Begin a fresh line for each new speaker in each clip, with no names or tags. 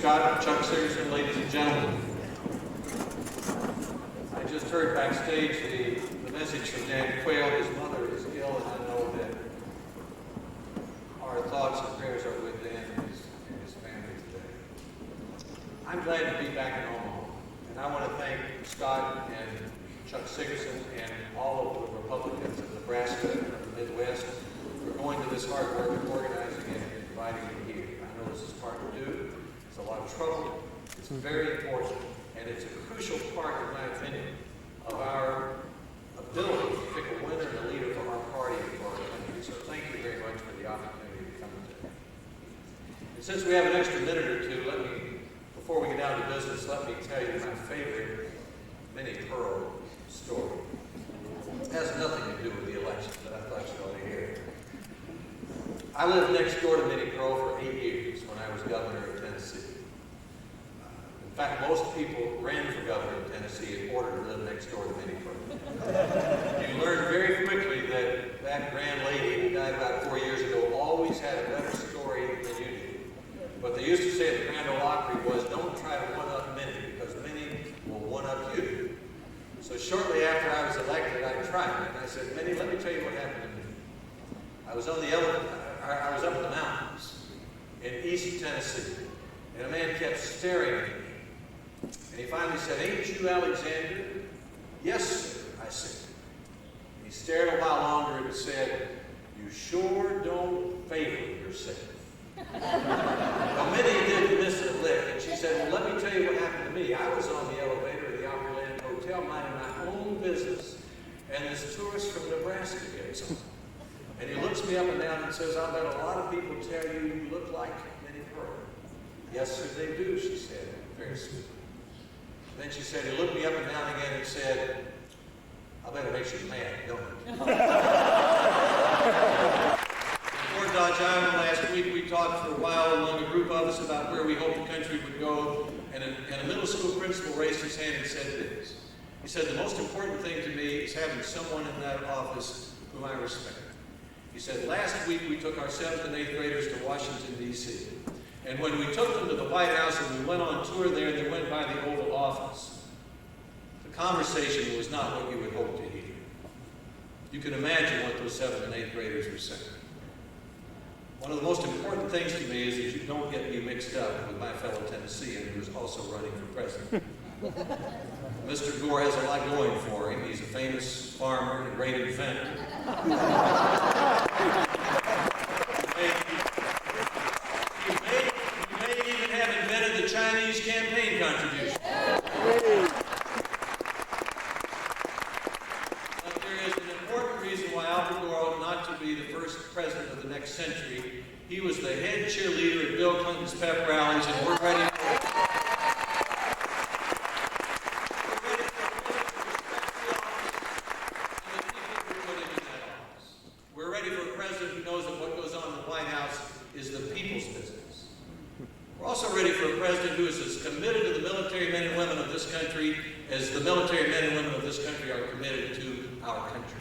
Scott, Chuck Sigerson, ladies and gentlemen. I just heard backstage the message from Dan Quayle. His mother is ill, and I know that our thoughts and prayers are with Dan and his family today. I'm glad to be back in Omaha, and I want to thank Scott and Chuck Sigerson and all of the Republicans of Nebraska and of the Midwest for going to this hard work of organizing and inviting me here. I know this is hard to do. It's a lot of trouble. It's very important, and it's a crucial part, in my opinion, of our ability to pick a winner and a leader for our party and for our country. So thank you very much for the opportunity to come today. And since we have an extra minute or two, before we get down to business, let me tell you my favorite Minnie Pearl story. It has nothing to do with the election, but I thought you ought to hear it. I lived next door to Minnie Pearl for 8 years when I was governor of Tennessee. In fact, most people ran for governor of Tennessee in order to live next door to Minnie Pearl. You learn very quickly that that grand lady who died about 4 years ago always had a better story than you did. What they used to say at the Grand Ole Opry was, don't try to one-up Minnie, because Minnie will one-up you. So shortly after I was elected, I tried it, and I said, Minnie, let me tell you what happened to me. I was up in the mountains in East Tennessee, and a man kept staring at me. And he finally said, ain't you Alexander? Yes, sir, I said. He stared a while longer and said, you sure don't favor yourself. Well, Minnie didn't miss a lick, and she said, well, let me tell you what happened to me. I was on the elevator at the Opryland Hotel minding my own business, and this tourist from Nebraska gets on. And he looks me up and down and says, I'll bet a lot of people tell you you look like Minnie Pearl. Yes, sir, they do, she said, very sweet. Then she said, he looked me up and down again and said, I bet it makes you mad, don't it? In Fort Dodge, Iowa, last week we talked for a while among a group of us about where we hope the country would go, and a middle school principal raised his hand and said this. He said, the most important thing to me is having someone in that office whom I respect. He said, last week we took our 7th and 8th graders to Washington, D.C. And when we took them to the White House and we went on tour there, they went by the Oval Office. The conversation was not what you would hope to hear. You can imagine what those 7th and 8th graders were saying. One of the most important things to me is that you don't get me mixed up with my fellow Tennessean who is also running for president. Mr. Gore has a lot going for him. He's a famous farmer and a great inventor. He may even have invented the Chinese campaign contribution. But there is an important reason why Albert Gore ought not to be the first president of the next century. He was the head cheerleader at Bill Clinton's pep rallies, and we're ready for it. As the military men and women of this country are committed to our country.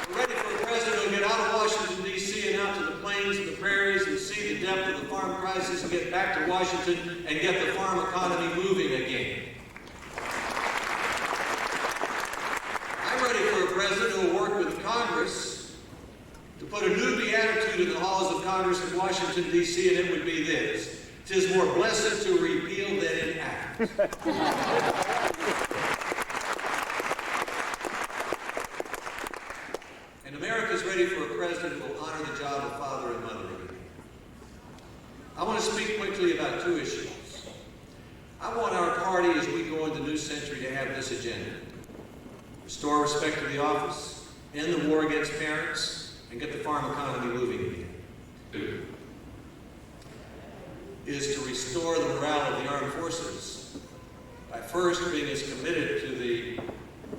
We're ready for a president who will get out of Washington, D.C. and out to the plains and the prairies and see the depth of the farm crisis and get back to Washington and get the farm economy moving again. I'm ready for a president who will work with Congress to put a new beatitude in the halls of Congress in Washington, D.C., and it would be this. 'Tis more blessed to repeal than enact. And America's ready for a president who will honor the job of father and mother again. I want to speak quickly about 2 issues. I want our party, as we go into the new century, to have this agenda. Restore respect to the office, end the war against parents, and get the farm economy moving again. 2 is to restore the morale of the armed forces by first being as committed to the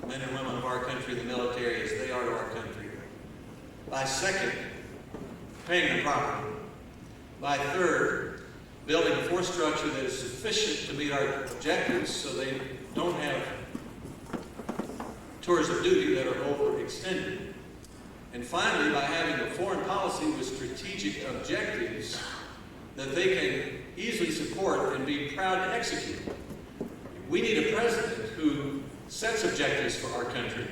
men and women of our country, the military, as they are to our country. By second, paying them properly. By third, building a force structure that is sufficient to meet our objectives so they don't have tours of duty that are overextended. And finally, by having a foreign policy with strategic objectives that they can easily support and be proud to execute. We need a president who sets objectives for our country,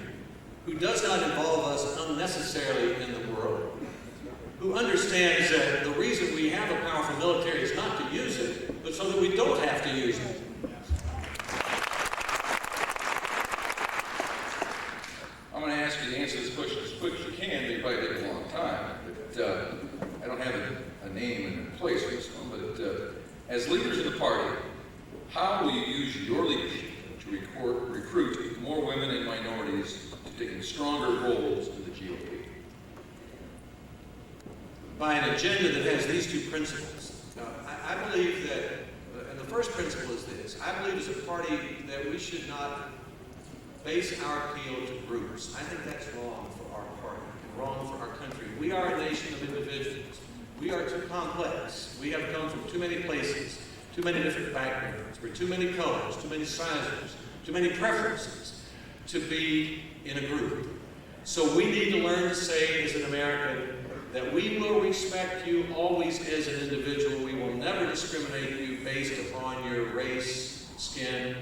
who does not involve us unnecessarily in the world, who understands that the reason we have a powerful military is not to use it, but so that we don't have to use it.
I'm going to ask you to answer this question as quick as you can. They probably take a long time, but I don't have a name and a place for this one. But as leaders of the party, how will you use your leadership to recruit more women and minorities to take stronger roles in the GOP?
By an agenda that has these two principles. I believe that, and the first principle is this: I believe as a party that we should not base our appeal to groups. I think that's wrong for our party and wrong for our country. We are a nation of individuals. We are too complex. We have come from too many places, too many different backgrounds. We're too many colors, too many sizes, too many preferences to be in a group. So we need to learn to say as an American that we will respect you always as an individual. We will never discriminate you based upon your race, skin,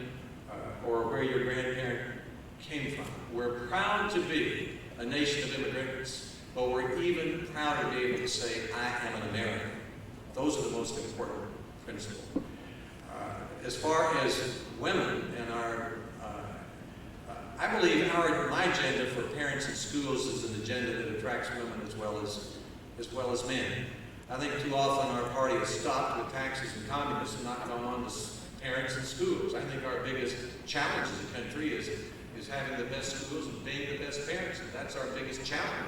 or where your grandparent came from. We're proud to be a nation of immigrants, but we're even prouder to be able to say, I am an American. Those are the most important principles. As far as women and I believe my agenda for parents and schools is an agenda that attracts women as well as men. I think too often our party has stopped with taxes and communists and not gone on to parents and schools. I think our biggest challenge as a country is having the best schools and being the best parents, and that's our biggest challenge.